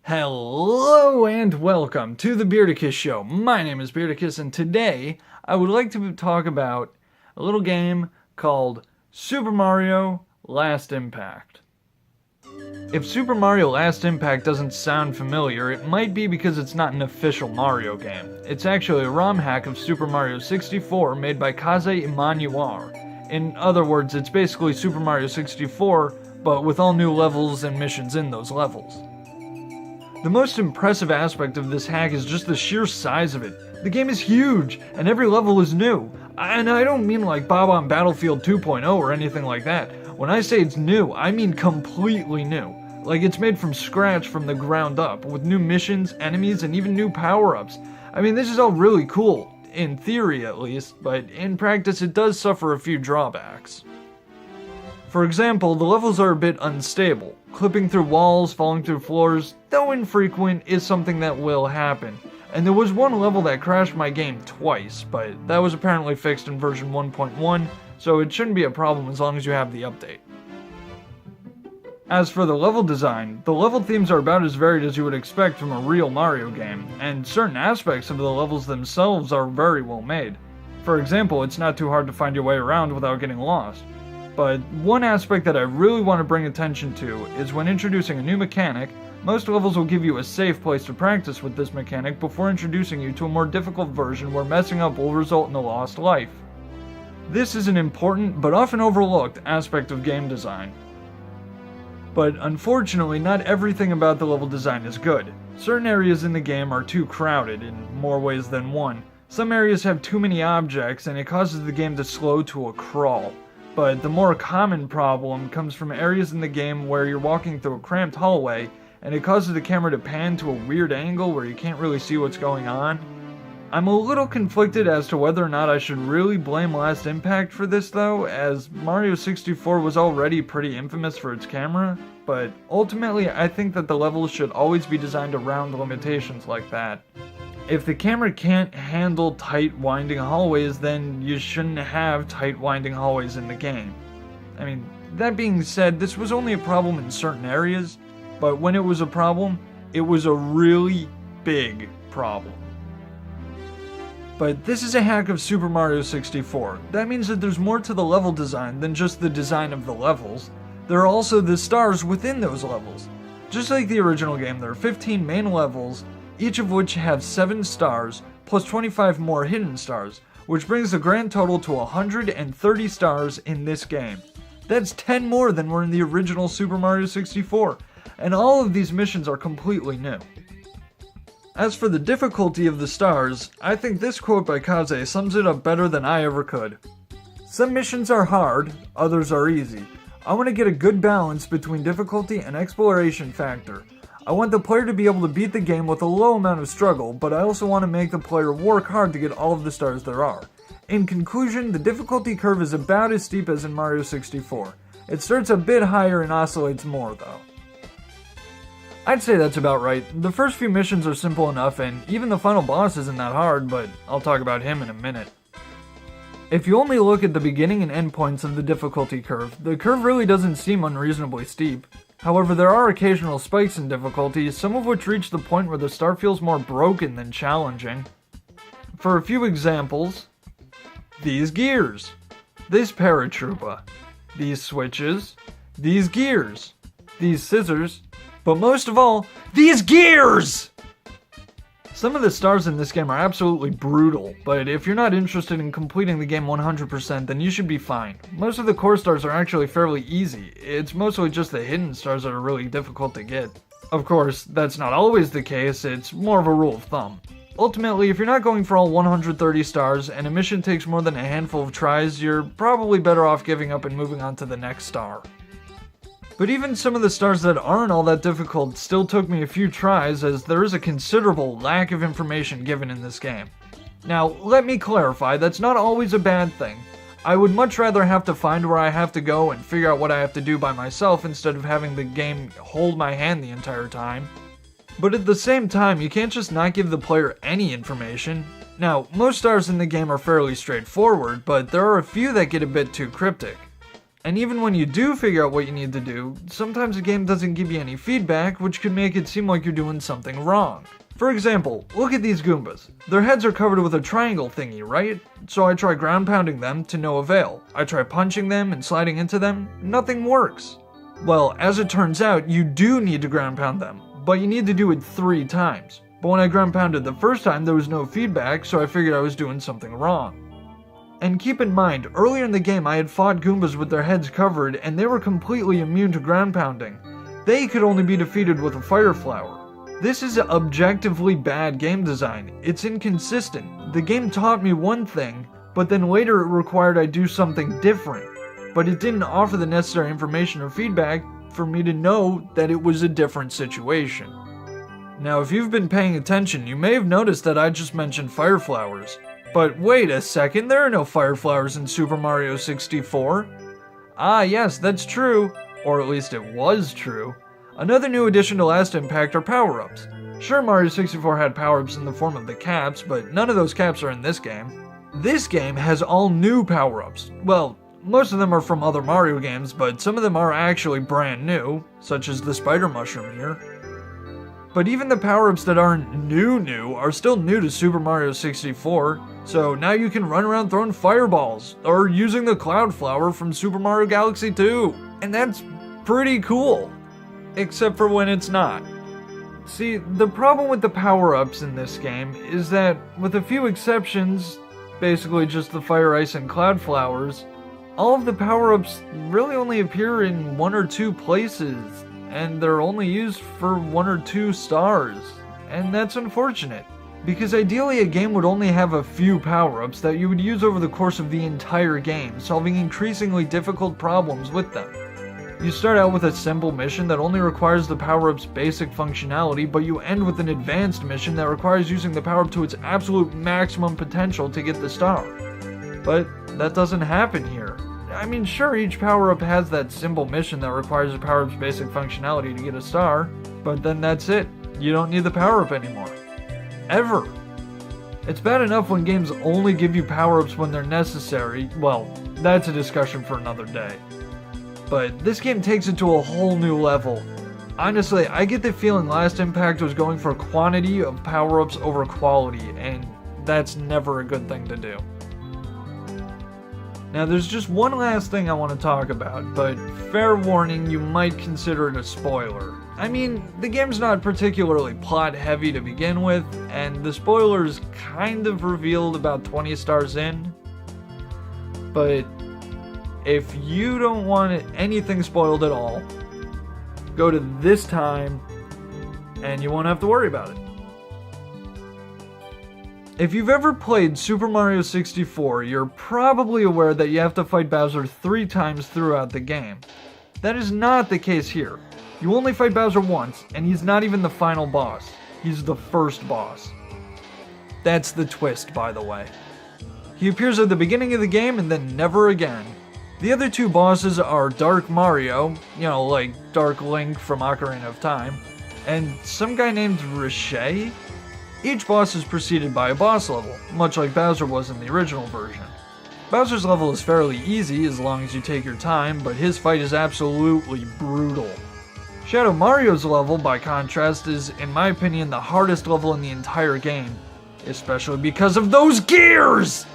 Hello and welcome to the Beardicus Show. My name is Beardicus, and today I would like to talk about a little game called Super Mario Last Impact. If Super Mario Last Impact doesn't sound familiar, it might be because it's not an official Mario game. It's actually a ROM hack of Super Mario 64 made by Kaze Emmanuel. In other words, it's basically Super Mario 64, but with all new levels and missions in those levels. The most impressive aspect of this hack is just the sheer size of it. The game is huge, and every level is new. And I don't mean like Bob on Battlefield 2.0 or anything like that. When I say it's new, I mean completely new. Like it's made from scratch from the ground up, with new missions, enemies, and even new power-ups. I mean, this is all really cool, in theory at least, but in practice it does suffer a few drawbacks. For example, the levels are a bit unstable. Clipping through walls, falling through floors, though infrequent, is something that will happen. And there was one level that crashed my game twice, but that was apparently fixed in version 1.1, so it shouldn't be a problem as long as you have the update. As for the level design, the level themes are about as varied as you would expect from a real Mario game, and certain aspects of the levels themselves are very well made. For example, it's not too hard to find your way around without getting lost. But one aspect that I really want to bring attention to is when introducing a new mechanic, most levels will give you a safe place to practice with this mechanic before introducing you to a more difficult version where messing up will result in a lost life. This is an important but often overlooked aspect of game design. But unfortunately, not everything about the level design is good. Certain areas in the game are too crowded in more ways than one. Some areas have too many objects and it causes the game to slow to a crawl. But the more common problem comes from areas in the game where you're walking through a cramped hallway and it causes the camera to pan to a weird angle where you can't really see what's going on. I'm a little conflicted as to whether or not I should really blame Last Impact for this though, as Mario 64 was already pretty infamous for its camera, but ultimately I think that the levels should always be designed around limitations like that. If the camera can't handle tight winding hallways, then you shouldn't have tight winding hallways in the game. I mean, that being said, this was only a problem in certain areas, but when it was a problem, it was a really big problem. But this is a hack of Super Mario 64. That means that there's more to the level design than just the design of the levels. There are also the stars within those levels. Just like the original game, there are 15 main levels, each of which have 7 stars, plus 25 more hidden stars, which brings the grand total to 130 stars in this game. That's 10 more than were in the original Super Mario 64, and all of these missions are completely new. As for the difficulty of the stars, I think this quote by Kaze sums it up better than I ever could. Some missions are hard, others are easy. I want to get a good balance between difficulty and exploration factor. I want the player to be able to beat the game with a low amount of struggle, but I also want to make the player work hard to get all of the stars there are. In conclusion, the difficulty curve is about as steep as in Mario 64. It starts a bit higher and oscillates more though. I'd say that's about right. The first few missions are simple enough, and even the final boss isn't that hard, but I'll talk about him in a minute. If you only look at the beginning and end points of the difficulty curve, the curve really doesn't seem unreasonably steep. However, there are occasional spikes in difficulty, some of which reach the point where the star feels more broken than challenging. For a few examples, these gears, this paratroopa, these switches, these gears, these scissors, but most of all, these gears! Some of the stars in this game are absolutely brutal, but if you're not interested in completing the game 100%, then you should be fine. Most of the core stars are actually fairly easy. It's mostly just the hidden stars that are really difficult to get. Of course, that's not always the case, it's more of a rule of thumb. Ultimately, if you're not going for all 130 stars and a mission takes more than a handful of tries, you're probably better off giving up and moving on to the next star. But even some of the stars that aren't all that difficult still took me a few tries, as there is a considerable lack of information given in this game. Now, let me clarify, that's not always a bad thing. I would much rather have to find where I have to go and figure out what I have to do by myself instead of having the game hold my hand the entire time. But at the same time, you can't just not give the player any information. Now, most stars in the game are fairly straightforward, but there are a few that get a bit too cryptic. And even when you do figure out what you need to do, sometimes the game doesn't give you any feedback, which could make it seem like you're doing something wrong. For example, look at these Goombas. Their heads are covered with a triangle thingy, right? So I try ground pounding them to no avail. I try punching them and sliding into them, nothing works. Well, as it turns out, you do need to ground pound them, but you need to do it 3 times. But when I ground pounded the first time, there was no feedback, so I figured I was doing something wrong. And keep in mind, earlier in the game I had fought Goombas with their heads covered, and they were completely immune to ground pounding. They could only be defeated with a fire flower. This is objectively bad game design. It's inconsistent. The game taught me one thing, but then later it required I do something different. But it didn't offer the necessary information or feedback for me to know that it was a different situation. Now, if you've been paying attention, you may have noticed that I just mentioned fire flowers. But wait a second, there are no fire flowers in Super Mario 64. Ah yes, that's true. Or at least it was true. Another new addition to Last Impact are power-ups. Sure, Mario 64 had power-ups in the form of the caps, but none of those caps are in this game. This game has all new power-ups. Well, most of them are from other Mario games, but some of them are actually brand new, such as the spider mushroom here. But even the power-ups that aren't new are still new to Super Mario 64, so now you can run around throwing fireballs, or using the Cloud Flower from Super Mario Galaxy 2, and that's pretty cool. Except for when it's not. See, the problem with the power-ups in this game is that, with a few exceptions, basically just the Fire, Ice, and Cloud Flowers, all of the power-ups really only appear in 1 or 2 places, and they're only used for 1 or 2 stars, and that's unfortunate. Because ideally a game would only have a few power-ups that you would use over the course of the entire game, solving increasingly difficult problems with them. You start out with a simple mission that only requires the power-up's basic functionality, but you end with an advanced mission that requires using the power-up to its absolute maximum potential to get the star. But that doesn't happen here. I mean, sure, each power-up has that simple mission that requires the power-up's basic functionality to get a star, but then that's it. You don't need the power-up anymore. Ever. It's bad enough when games only give you power-ups when they're necessary. Well, that's a discussion for another day. But this game takes it to a whole new level. Honestly, I get the feeling Last Impact was going for quantity of power-ups over quality, and that's never a good thing to do. Now there's just one last thing I want to talk about, but fair warning, you might consider it a spoiler. I mean, the game's not particularly plot heavy to begin with, and the spoiler's kind of revealed about 20 stars in. But if you don't want anything spoiled at all, go to this time and you won't have to worry about it. If you've ever played Super Mario 64, you're probably aware that you have to fight Bowser 3 times throughout the game. That is not the case here. You only fight Bowser once, and he's not even the final boss. He's the first boss. That's the twist, by the way. He appears at the beginning of the game and then never again. The other 2 bosses are Dark Mario, like Dark Link from Ocarina of Time, and some guy named Riche. Each boss is preceded by a boss level, much like Bowser was in the original version. Bowser's level is fairly easy as long as you take your time, but his fight is absolutely brutal. Shadow Mario's level, by contrast, is, in my opinion, the hardest level in the entire game, especially because of those gears!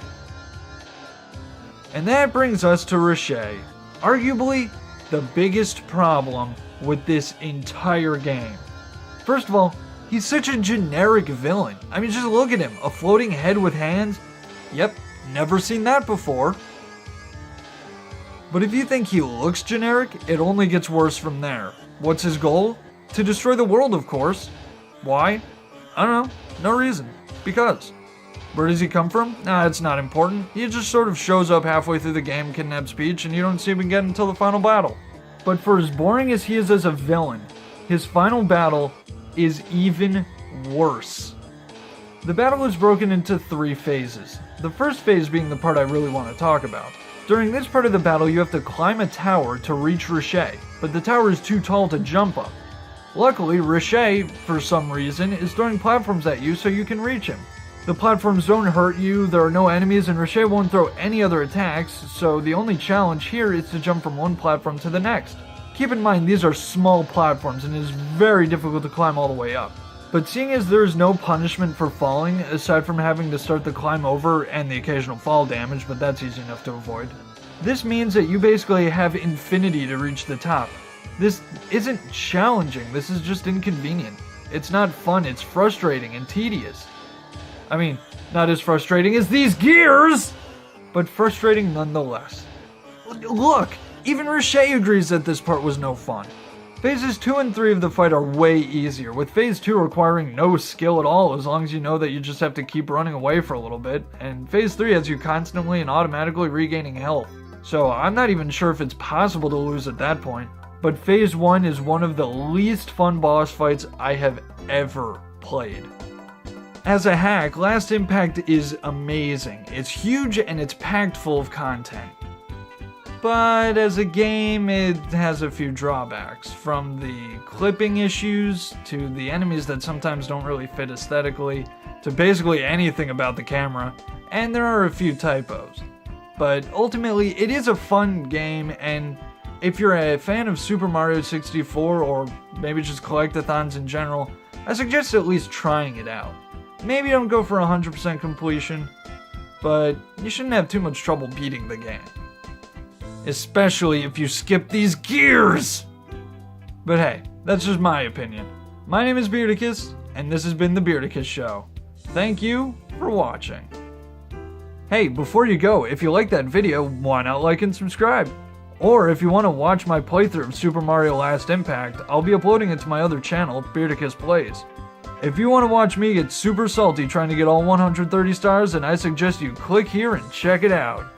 And that brings us to Riche, arguably the biggest problem with this entire game. First of all, he's such a generic villain. I mean, just look at him, a floating head with hands. Yep, never seen that before. But if you think he looks generic, it only gets worse from there. What's his goal? To destroy the world, of course. Why? I don't know, no reason. Because. Where does he come from? Nah, it's not important. He just sort of shows up halfway through the game, kidnaps Peach, and you don't see him again until the final battle. But for as boring as he is as a villain, his final battle is even worse. The battle is broken into 3 phases. The first phase being the part I really want to talk about. During this part of the battle, you have to climb a tower to reach Riche, but the tower is too tall to jump up. Luckily, Riche, for some reason, is throwing platforms at you so you can reach him. The platforms don't hurt you, there are no enemies, and Richet won't throw any other attacks, so the only challenge here is to jump from one platform to the next. Keep in mind these are small platforms and it is very difficult to climb all the way up. But seeing as there is no punishment for falling, aside from having to start the climb over and the occasional fall damage, but that's easy enough to avoid, this means that you basically have infinity to reach the top. This isn't challenging, this is just inconvenient. It's not fun, it's frustrating and tedious. I mean, not as frustrating as these gears, but frustrating nonetheless. Look, even Richet agrees that this part was no fun. Phases 2 and 3 of the fight are way easier, with Phase 2 requiring no skill at all as long as you know that you just have to keep running away for a little bit, and Phase 3 has you constantly and automatically regaining health. So I'm not even sure if it's possible to lose at that point. But Phase 1 is one of the least fun boss fights I have ever played. As a hack, Last Impact is amazing. It's huge and it's packed full of content. But as a game, it has a few drawbacks, from the clipping issues, to the enemies that sometimes don't really fit aesthetically, to basically anything about the camera, and there are a few typos. But ultimately, it is a fun game, and if you're a fan of Super Mario 64, or maybe just collectathons in general, I suggest at least trying it out. Maybe don't go for 100% completion, but you shouldn't have too much trouble beating the game. Especially if you skip these gears! But hey, that's just my opinion. My name is Beardicus, and this has been The Beardicus Show. Thank you for watching. Hey, before you go, if you like that video, why not like and subscribe? Or if you want to watch my playthrough of Super Mario Last Impact, I'll be uploading it to my other channel, Beardicus Plays. If you want to watch me get super salty trying to get all 130 stars, then I suggest you click here and check it out.